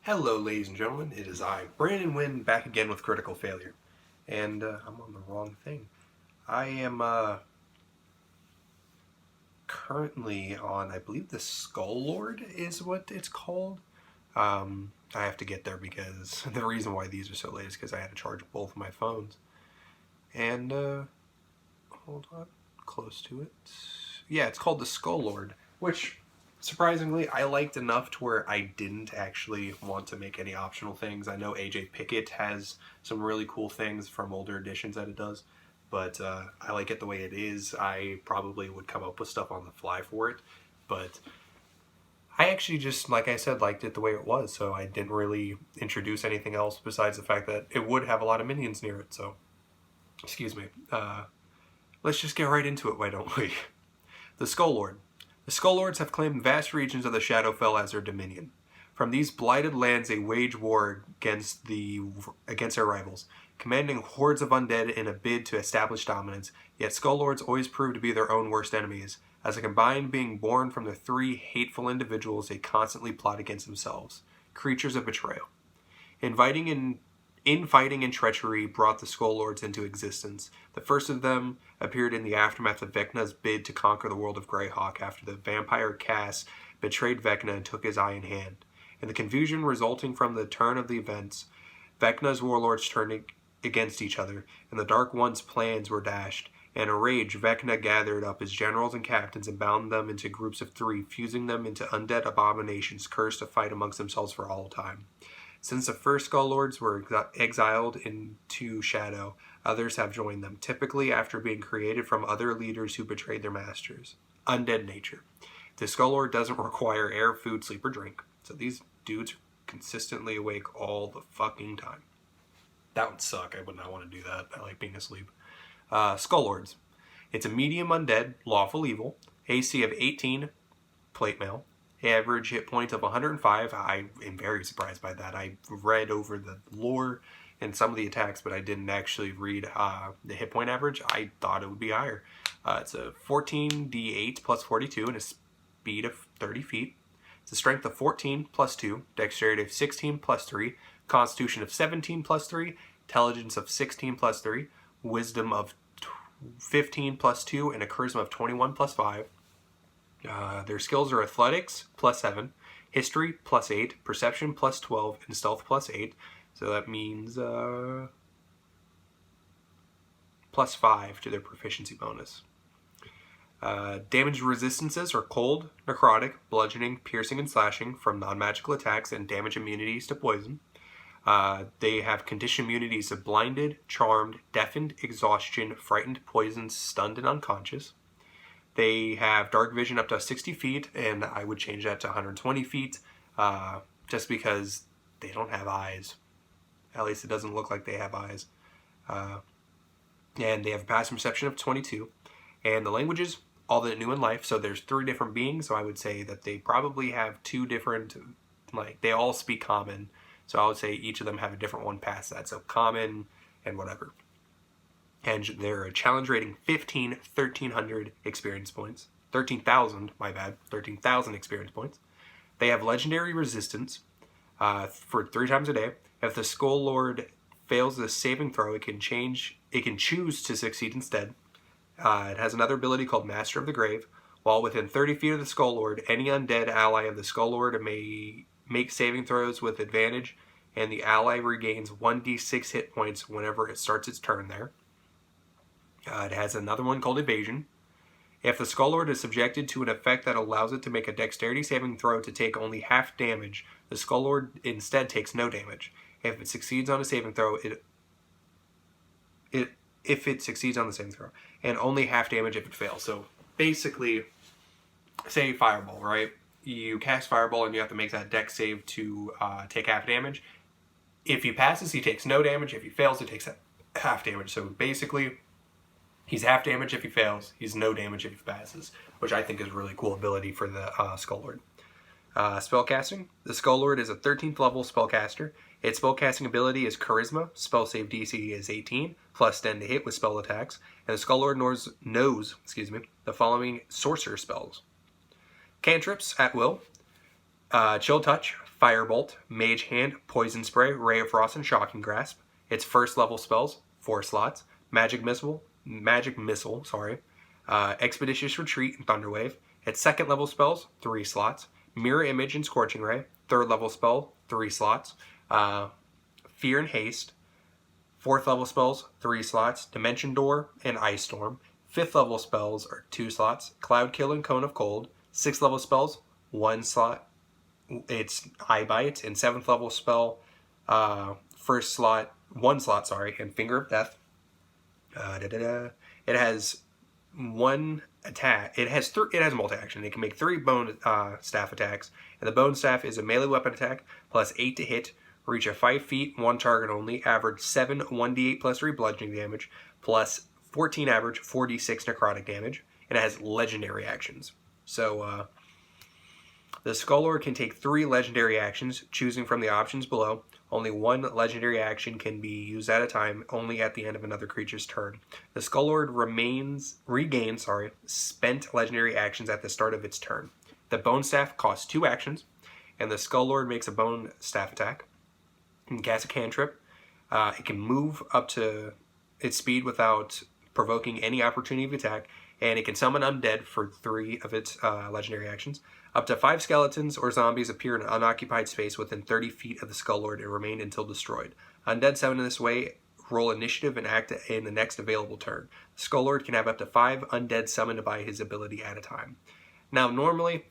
Hello, ladies and gentlemen. It is I, Brandon Wynn, back again with Critical Failure. And I'm on the wrong thing. I am currently on, I believe the Skull Lord is what it's called. I have to get there because the reason why these are so late is because I had to charge both of my phones. And, hold on, close to it. Yeah, it's called the Skull Lord, which surprisingly, I liked enough to where I didn't actually want to make any optional things. I know AJ Pickett has some really cool things from older editions that it does, but I like it the way it is. I probably would come up with stuff on the fly for it, but I actually just, like I said, liked it the way it was, so I didn't really introduce anything else besides the fact that it would have a lot of minions near it, so, excuse me. Let's just get right into it, why don't we? The Skull Lord. The Skull Lords have claimed vast regions of the Shadowfell as their dominion. From these blighted lands they wage war against their rivals, commanding hordes of undead in a bid to establish dominance, yet Skull Lords always prove to be their own worst enemies. As a combined being born from the three hateful individuals they constantly plot against themselves, creatures of betrayal. Infighting and treachery brought the Skull Lords into existence. The first of them appeared in the aftermath of Vecna's bid to conquer the world of Greyhawk after the vampire Cass betrayed Vecna and took his eye in hand. In the confusion resulting from the turn of the events, Vecna's warlords turned against each other, and the Dark One's plans were dashed. In a rage, Vecna gathered up his generals and captains and bound them into groups of three, fusing them into undead abominations cursed to fight amongst themselves for all time. Since the first Skull Lords were exiled into Shadow, others have joined them, typically after being created from other leaders who betrayed their masters. Undead nature. The Skull Lord doesn't require air, food, sleep, or drink, so these dudes are consistently awake all the fucking time. That would suck. I would not want to do that. I like being asleep. Skull Lords. It's a medium undead, lawful evil, AC of 18, plate mail. Average hit points of 105. I am very surprised by that. I read over the lore and some of the attacks, but I didn't actually read the hit point average. I thought it would be higher. It's a 14d8 plus 42 and a speed of 30 feet. It's a strength of 14 plus 2, dexterity of 16 plus 3, constitution of 17 plus 3, intelligence of 16 plus 3, wisdom of 15 plus 2, and a charisma of 21 plus 5. Their skills are athletics plus 7, history plus 8, perception plus 12, and stealth plus 8. So that means plus 5 to their proficiency bonus. Damage resistances are cold, necrotic, bludgeoning, piercing, and slashing from non-magical attacks, and damage immunities to poison. They have condition immunities to blinded, charmed, deafened, exhaustion, frightened, poisoned, stunned, and unconscious. They have dark vision up to 60 feet, and I would change that to 120 feet, just because they don't have eyes. At least it doesn't look like they have eyes. And they have a passive perception of 22. And the languages, all that new in life, so there's 3 different beings, so I would say that they probably have 2 different, they all speak common, so I would say each of them have a different one past that, so common and whatever. And they're a challenge rating 15, 1,300 experience points. 13,000, my bad, 13,000 experience points. They have legendary resistance for 3 times a day. If the Skull Lord fails the saving throw, it can choose to succeed instead. It has another ability called Master of the Grave. While within 30 feet of the Skull Lord, any undead ally of the Skull Lord may make saving throws with advantage, and the ally regains 1d6 hit points whenever it starts its turn there. It has another one called Evasion. If the Skull Lord is subjected to an effect that allows it to make a dexterity saving throw to take only half damage, the Skull Lord instead takes no damage. If it succeeds on a saving throw, and only half damage if it fails. So basically, say Fireball, right? You cast Fireball and you have to make that dex save to take half damage. If he passes, he takes no damage. If he fails, he takes half damage. So basically, he's half damage if he fails. He's no damage if he passes, which I think is a really cool ability for the Skull Lord. Spellcasting. The Skull Lord is a 13th level spellcaster. Its spellcasting ability is Charisma. Spell save DC is 18, plus 10 to hit with spell attacks. And the Skull Lord knows the following Sorcerer Spells. Cantrips at will. Chill Touch, Firebolt, Mage Hand, Poison Spray, Ray of Frost, and Shocking Grasp. Its first level spells, 4 slots. Magic Missile, Expeditious Retreat, and Thunderwave. Its second level spells, 3 slots. Mirror Image and Scorching Ray. Third level spell, 3 slots. Fear and Haste. Fourth level spells, 3 slots. Dimension Door and Ice Storm. Fifth level spells are 2 slots. Cloud Kill and Cone of Cold. Sixth level spells, 1 slot. It's Eye Bite. And seventh level spell, first slot, 1 slot, and Finger of Death. It has 1 attack. It has multi-action. It can make 3 bone staff attacks. And the bone staff is a melee weapon attack, plus 8 to hit, reach a 5 feet, 1 target only, average 7 1d8 plus 3 bludgeoning damage, plus 14 average 4d6 necrotic damage. And it has legendary actions. So, the Skull Lord can take 3 legendary actions, choosing from the options below. Only 1 legendary action can be used at a time, only at the end of another creature's turn. The Skull Lord regains spent legendary actions at the start of its turn. The Bone Staff costs 2 actions, and the Skull Lord makes a Bone Staff attack. It can cast a cantrip. It can move up to its speed without provoking any opportunity of attack, and it can summon undead for 3 of its legendary actions. Up to 5 skeletons or zombies appear in an unoccupied space within 30 feet of the Skull Lord and remain until destroyed. Undead summoned in this way roll initiative and act in the next available turn. The Skull Lord can have up to 5 undead summoned by his ability at a time. Now, normally,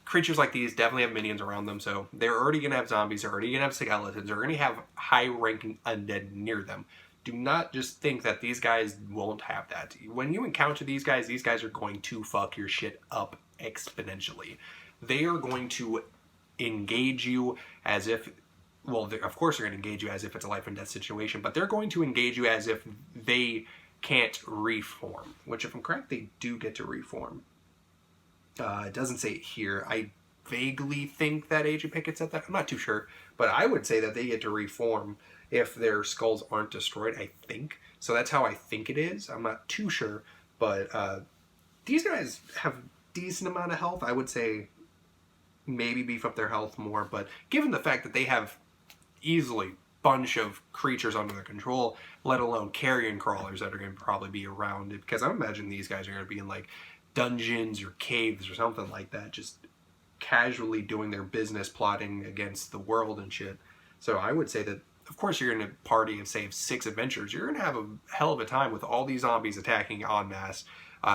creatures like these definitely have minions around them, so they're already going to have zombies, they're already going to have skeletons, they're going to have high-ranking undead near them. Do not just think that these guys won't have that. When you encounter these guys are going to fuck your shit up exponentially. They are going to engage you as if, well, of course they're going to engage you as if it's a life and death situation, but they're going to engage you as if they can't reform, which if I'm correct, they do get to reform. It doesn't say it here. I vaguely think that AJ Pickett said that. I'm not too sure, but I would say that they get to reform if their skulls aren't destroyed, I think. So that's how I think it is. I'm not too sure, but these guys have a decent amount of health. I would say maybe beef up their health more, but given the fact that they have easily bunch of creatures under their control, let alone carrion crawlers that are going to probably be around it, because I imagine these guys are going to be in like dungeons or caves or something like that, just casually doing their business, plotting against the world and shit. So I would say that, of course, you're in a party of, say, 6 adventurers. You're going to have a hell of a time with all these zombies attacking en masse.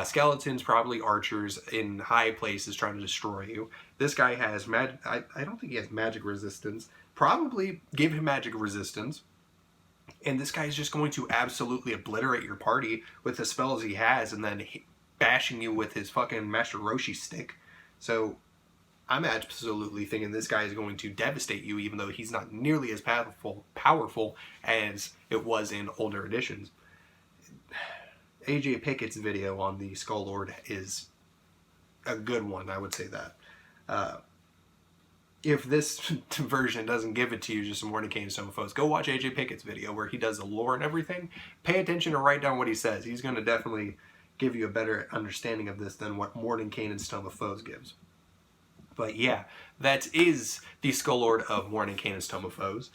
Skeletons, probably archers in high places trying to destroy you. This guy has magic. I don't think he has magic resistance. Probably give him magic resistance. And this guy is just going to absolutely obliterate your party with the spells he has and then bashing you with his fucking Master Roshi stick. So I'm absolutely thinking this guy is going to devastate you, even though he's not nearly as powerful as it was in older editions. AJ Pickett's video on the Skull Lord is a good one, I would say that. If this version doesn't give it to you, just some Mordenkainen Tome foes, go watch AJ Pickett's video where he does the lore and everything. Pay attention and write down what he says. He's going to definitely give you a better understanding of this than what Mordenkainen Tome foes gives. But yeah, that is the Skull Lord of Mordenkainen Tome of Foes.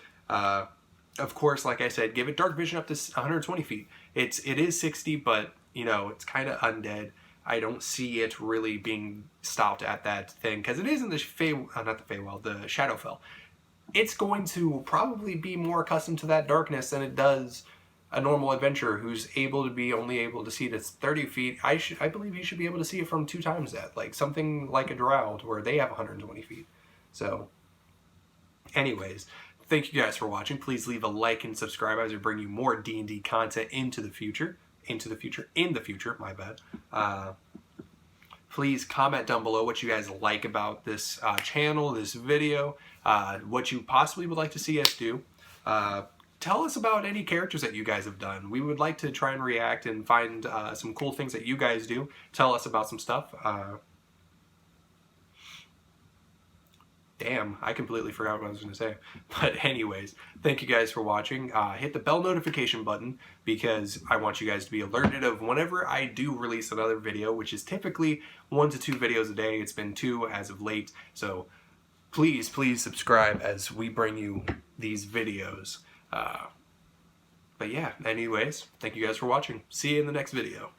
Of course, like I said, give it dark vision up to 120 feet. It is 60, but, you know, it's kind of undead. I don't see it really being stopped at that thing, because it is in the the Shadowfell. It's going to probably be more accustomed to that darkness than it does a normal adventurer who's only able to see it at 30 feet. I believe he should be able to see it from 2 times that, like something like a Drow where they have 120 feet. So, anyways, thank you guys for watching. Please leave a like and subscribe as we bring you more D&D content into the future. My bad. Please comment down below what you guys like about this channel, this video, what you possibly would like to see us do. Tell us about any characters that you guys have done. We would like to try and react and find some cool things that you guys do. Tell us about some stuff. Damn, I completely forgot what I was going to say. But anyways, thank you guys for watching. Hit the bell notification button because I want you guys to be alerted of whenever I do release another video, which is typically 1 to 2 videos a day. It's been 2 as of late, so please subscribe as we bring you these videos. But yeah, anyways, thank you guys for watching. See you in the next video.